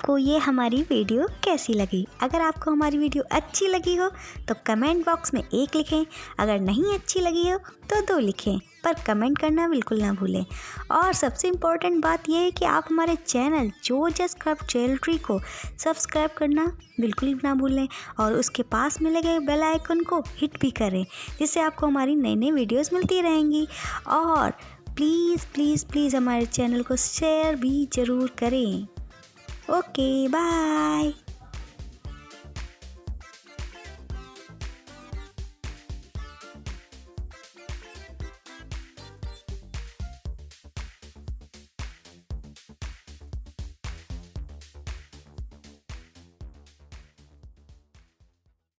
आपको ये हमारी वीडियो कैसी लगी। अगर आपको हमारी वीडियो अच्छी लगी हो तो कमेंट बॉक्स में 1 लिखें, अगर नहीं अच्छी लगी हो तो 2 लिखें, पर कमेंट करना बिल्कुल ना भूलें। और सबसे इम्पोर्टेंट बात यह है कि आप हमारे चैनल जोजसक्राफ्ट ज्वेलरी को सब्सक्राइब करना बिल्कुल ना भूलें और उसके पास में लगे बेल आइकन को हिट भी करें, जिससे आपको हमारी नई नई वीडियोस मिलती रहेंगी। और प्लीज़ प्लीज़ प्लीज़ हमारे चैनल को शेयर भी ज़रूर करें। Okay bye.